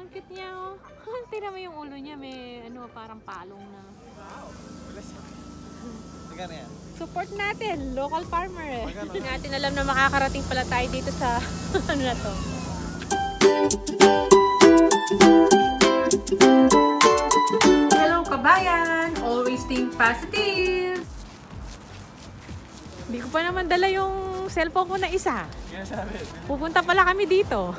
Ang cute niya, oh. Tira mo yung ulo niya, may ano, parang palong na. Wow! Magkano yan? Support natin, local farmer eh. Hindi natin alam na makakarating pala tayo dito sa ano na to. Hello kabayan! Always think positive! Hindi ko pa naman dala yung cellphone ko na isa. Pupunta pala kami dito.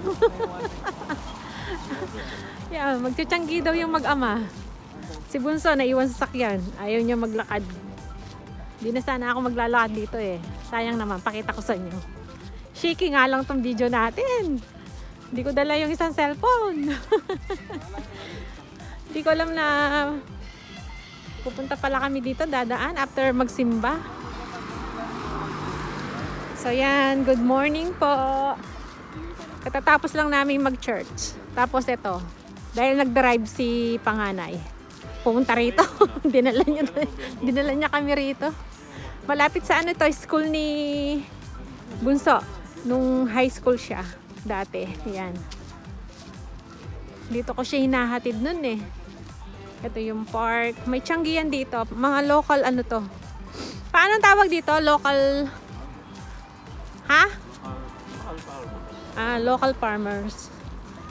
Yeah, magtitiyanggi daw yung mag-ama. Si Bunso naiwan sa sakyan. Ayaw niya maglakad. Hindi na sana ako maglalakad dito eh. Sayang naman, pakita ko sa inyo. Shaky nga lang tong video natin. Hindi ko dala yung isang cellphone. Hindi ko alam na pupunta pala kami dito, dadaan after magsimba. So yan, good morning po. Katatapos lang namin mag-church. Tapos ito, dahil nag-drive si panganay, pumunta rito. dinala niya kami rito. Malapit sa ano to, school ni Bunso. Nung high school siya dati. Yan. Dito ko siya hinahatid nun eh. Ito yung park. May tiyanggihan dito. Mga local ano to. Paano tawag dito? Local... Ha? Local farmers.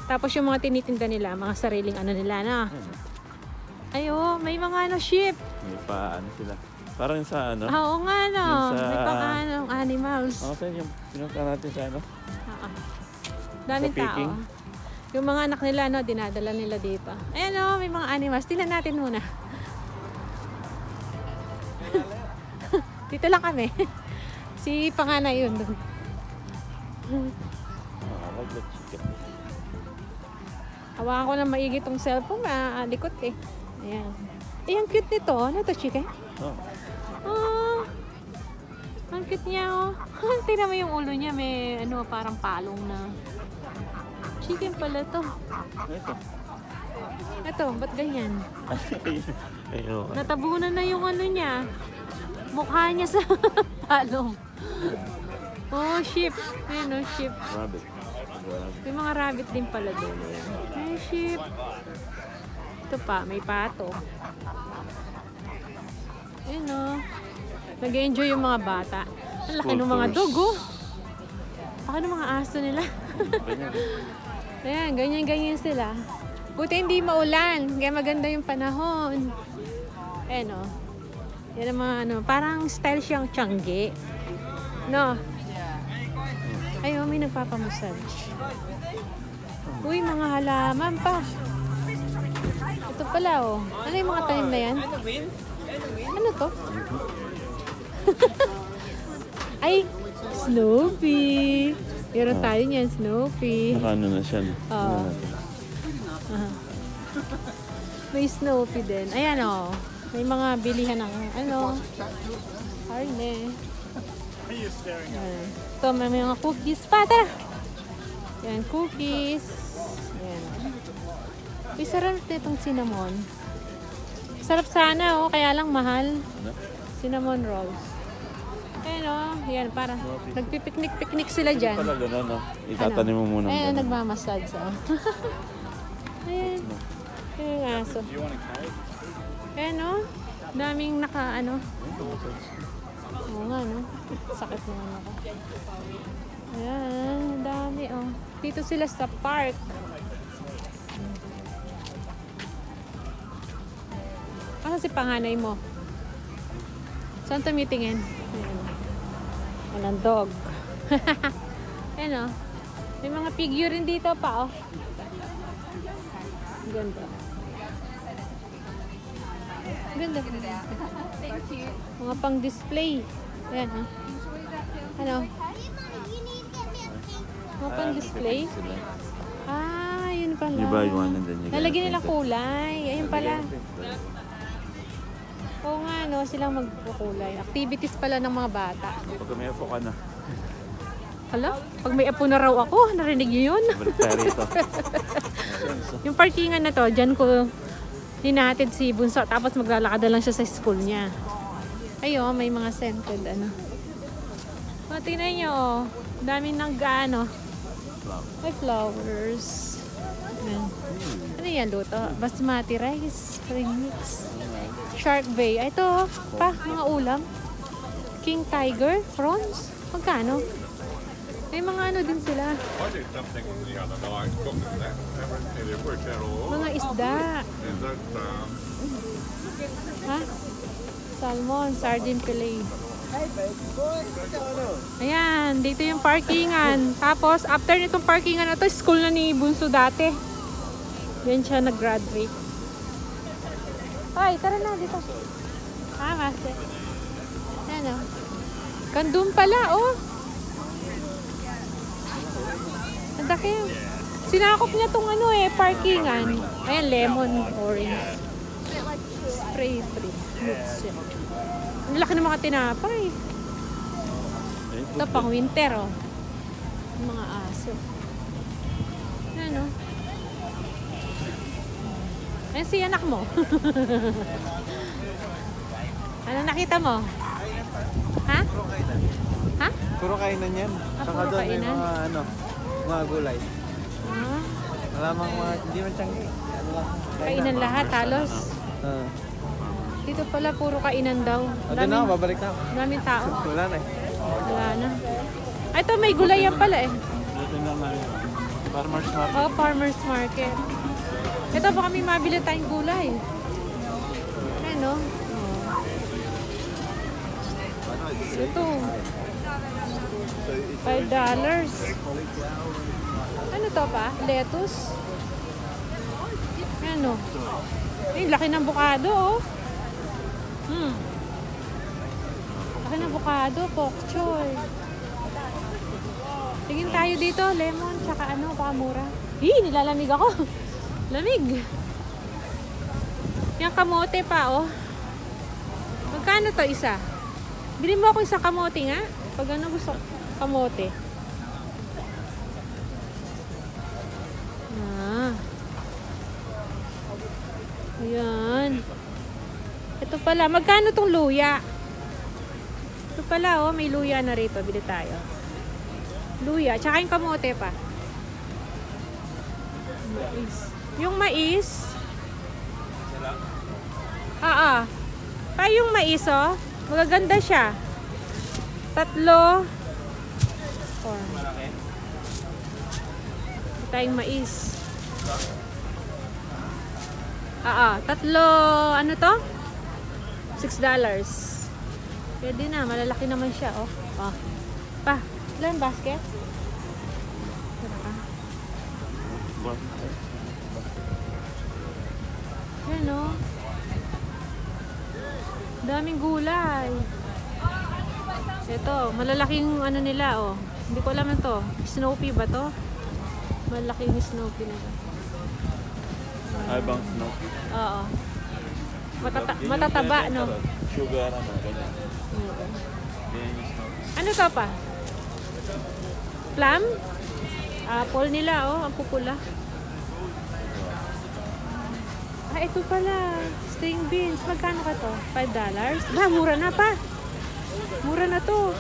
Tapos yung mga tinitinda nila, mga sariling ano nila na. Ayo, may mga ano sheep. May pa ano sila. Parang sa ano? Oo nga no. Sa, may pang anong animals. Saan yung pinunta natin sa ano? Daming Sa Peking? tao. Yung mga anak nila no, dinadala nila dito. Ayan o, may mga animals. Tingnan natin muna. Dito lang kami. Si panganay yun doon. Hawakan ko na maigi tong cellphone, likot eh. Ayan. Eh, ang cute nito. Ano to, chicken? Oh. Ang cute niya, oh. Tingnan mo yung ulo niya, may ano, parang palong na. Chicken pala to. Ito, ba't ganyan? Natabunan na yung ano niya. Mukha niya sa palong. Oh, sheep. Ayun, oh, sheep. Rabbit. May mga rabbit din pala doon. May sheep. Ito pa, may pato. Ayun, oh. Nag-enjoy yung mga bata. Ang laki ng mga dog, oh. Baka ng mga aso nila. Ayan, ganyan-ganyan sila. Buti hindi maulan. Kaya maganda yung panahon. Ayan, oh. Yan ang mga ano, parang style siyang tiyanggi. No? Ay, oh, may nagpapamasage. Uy, mga halaman pa. Ito pala, oh. Ano yung mga tanim na yan? Ano to? Ay, Snoopy. Meron tayo niyan, Snoopy. Nakano na siya. Oh. May Snoopy din. Ayan, oh. May mga bilihan ng ano. Harne. Ito, may mga cookies pa. Tara! Yan, cookies. Yan. Uy, sarap na itong cinnamon. Sarap sana, oh. Kaya lang mahal. Cinnamon rolls. Ayan, oh. Yan, para. Nagpipiknik-piknik sila dyan. Pala gano'n, no? Itatanim mo muna. Ayan, nagmamassage, oh. Ayan. Ayan yung aso. Ayan, oh. Daming naka, ano. Oo nga, no? Sakit naman ako. Ayan, dami, oh. Dito sila sa park. Ano si panganay mo? Saan tumitingin? Ayan. Walang dog. Ayan, oh. May mga figurine dito pa, oh. Ganda. Ganda. Mga pang display. Ayan, ha? Ano? Mga pang display? Ah, yun pala. Di ba yung ano din? Nalagyan nila kulay. Ayun pala. Oo nga, no? Silang magkukulay. Activities pala ng mga bata. Pag may apo ka na. Hala? Pag may apo na raw ako, narinig niyo yun? Balik tayo rito. Yung parkingan na to, dyan ko hinahatid si Bunso. Tapos maglalakad na lang siya sa school niya. Ayun, may mga scented, ano. O, tingnan nyo, oh. Daming nang gaano. May flowers. Yan. Ano yan, luto? Basmati rice, premix. Shark Bay. Ay, ito, pa, mga ulam. King Tiger, prawns. Magkano? May mga ano din sila. Mga isda. Ha? Salmon, sardine fillet. Ayan, dito yung parkingan. Tapos, after nitong parkingan na to, school na ni Bunso dati. Yan siya nag-graduate. Ay, tara na dito. Master. Ayan o. Kandun pala, oh. Ang daki. Sinakop niya tong ano eh, parkingan. Ayan, lemon, orange. Spray free. Ang laki ng mga tinapay. Ito pang winter, oh. Yung mga aso. Ayan, oh. Ayan si anak mo. Ano nakita mo? Ha? Ha? Puro kainan yan. Ah, Saka puro doon may kainan? mga ano, mga gulay. Ah, Wala mang mga, hindi man tiyanggi. Ano lang. kainan lahat, halos. Ah. Dito pala puro kainan daw. Doon na ako, babalik na ako. Daming tao. Wala na eh. Wala na. Ay, ito may gulay yan pala eh. Dito na namin. Farmer's market. Oh, farmer's market. Ito baka may mabili tayong gulay. Ayan, no? Oh. Ito. $5. Ano to pa? Lettuce? Ayan, no? Ay, laki ng bukado, oh. Laki ng bukado, pok choy. Tingin tayo dito, lemon, tsaka ano, baka mura. Nilalamig ako. Lamig. Yung kamote pa, oh. Magkano to isa? Bili mo ako isang kamote nga. Pag ano gusto kamote. Ayan. Ito pala. Magkano tong luya? Ito pala, oh. May luya na rito. Bili tayo. Luya. Tsaka yung kamote pa. Mais. Yung mais. Pa yung mais, oh. Magaganda siya. 3. 4. Ito tayong mais. 3. Ano to? $6. Pwede na. Malalaki naman siya, oh. Pa. Ilan basket? Yan, oh. Daming gulay. Ito, malalaking ano nila, oh. Hindi ko alam ito. Snoopy ba to? Malaking Snoopy na to. Ay, bang snow. Oo. Matataba, no? Sugar, ano, ganyan. Ganyan yung snow. Ano to pa? Plum? Apple nila, oh. Ang pupula. Ito pala. String beans. Magkano ka to? $5? Mura na pa. Mura na to.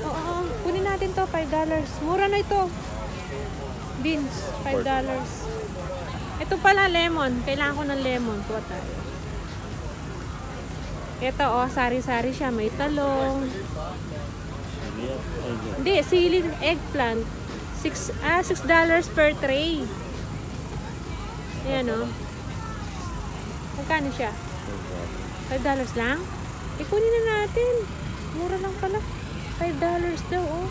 Oo. Kunin natin to. $5. Mura na ito. Beans. $5. Ito pala, lemon. Kailangan ko ng lemon. Kuha tayo. Ito, oh. Sari-sari siya. May talong. Hindi. Sili eggplant. $6 per tray. Ayan, oh. Magkano siya? $5 lang? Kunin na natin. Mura lang pala. $5 daw, oh.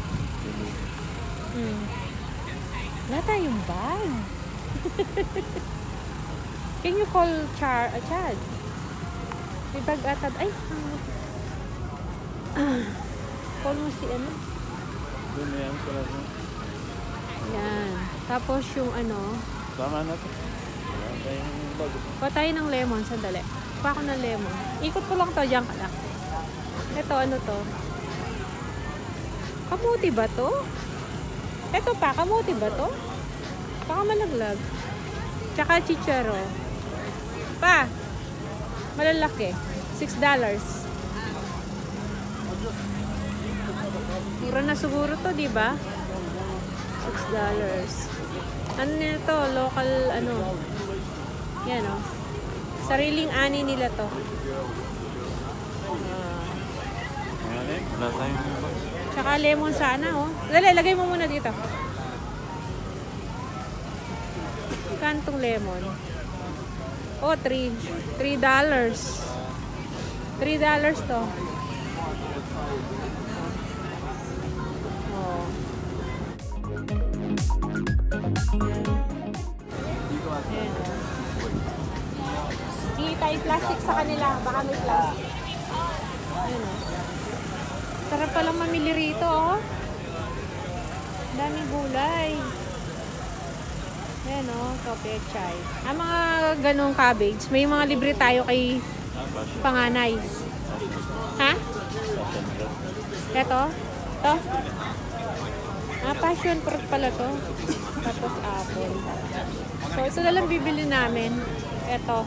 Wala tayong bag. Can you call Chad? May bag atad. Ay! Call mo si ano? Doon na yan pala. Yan. Tapos yung ano. Tama na to. Wala tayong bag. Kuha tayo ng lemon. Sandali. Kuha ko ng lemon. Ikot ko lang to. Diyan ka lang. Ito, ano to? Kamuti ba to? Ito pa, kamuti ba to? Baka malaglag. Tsaka chicharo. Pa! Malalaki. $6. Mura na siguro to, di ba? $6. Ano nito? Local, ano. Yan, oh. Sariling ani nila to. Wala tayong box. Tsaka lemon sana, oh. Dali, lagay mo muna dito. Kantong lemon. Oh, $3. $3 to. Oh. Ayan, oh. Hindi tayo plastic sa kanila. Baka may plastic. Ayan, oh. Sarap palang mamili rito, oh. Daming gulay. Ayan, oh. Kapechay. Ang mga ganong cabbage, may mga libre tayo kay panganay. Ha? Ito? Ito? Passion fruit pala to. Tapos apple. So, ito na lang bibili namin. Ito.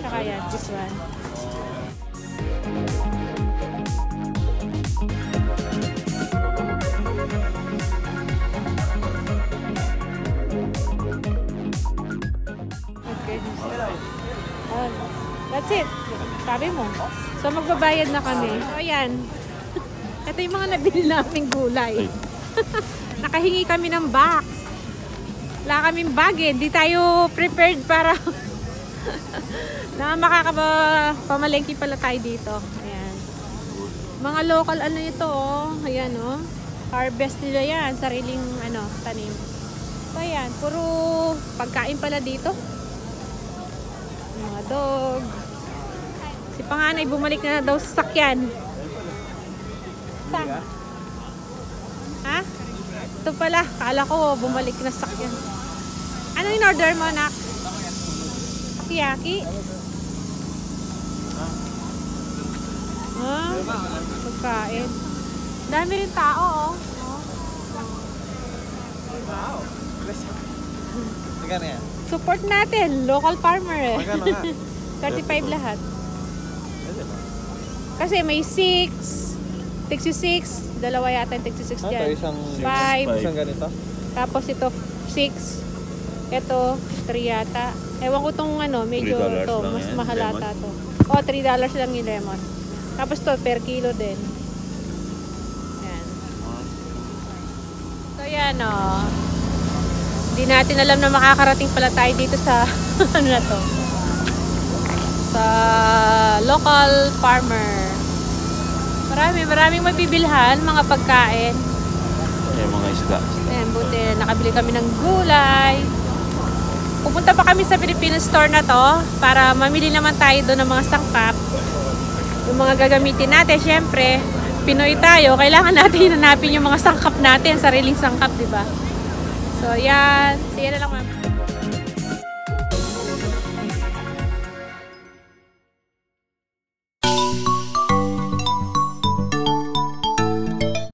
Tsaka yan, this one. Okay. That's it. Sabi mo. So, magbabayad na kami. So, ayan. Ito yung mga nabili naming gulay. Nakahingi kami ng box. Wala kaming bag eh. Hindi tayo prepared para na makakapamalengke pala tayo dito. Ayan. Mga local ano ito oh. Ayan oh. Harvest nila yan. Sariling ano, tanim. So ayan. Puro pagkain pala dito. Mga dog. Si panganay bumalik na daw sa sakyan. Saan? Ha? Ito pala. Kala ko bumalik na sa sakyan. Ano in order mo, anak? Sukiyaki? Pagkain. Dami rin tao, oh. Wow. Magkano yan? Support natin. Local farmer eh. Magkano nga? 35 lahat. Kasi may 6. Tigsi 6. Dalawa yata yung tigsi 6 dyan. Isang 5. Isang ganito? Tapos ito 6. Ito 3 yata. Ewan ko tong ano, medyo $3 to, lang mas yan, mahal lemon? ata to. Oh, $3 lang yung lemon. Tapos to per kilo din. Yan. So yan oh. Hindi natin alam na makakarating pala tayo dito sa ano na to. Sa local farmer. Maraming mabibilhan, mga pagkain. Yung mga isda. Ayan, buti nakabili kami ng gulay. Pupunta pa kami sa Philippine store na to para mamili naman tayo doon ng mga sangkap. Yung mga gagamitin natin, syempre, Pinoy tayo, kailangan natin hanapin yung mga sangkap natin, sariling sangkap, di ba? So, yan. Sige na lang, ma'am.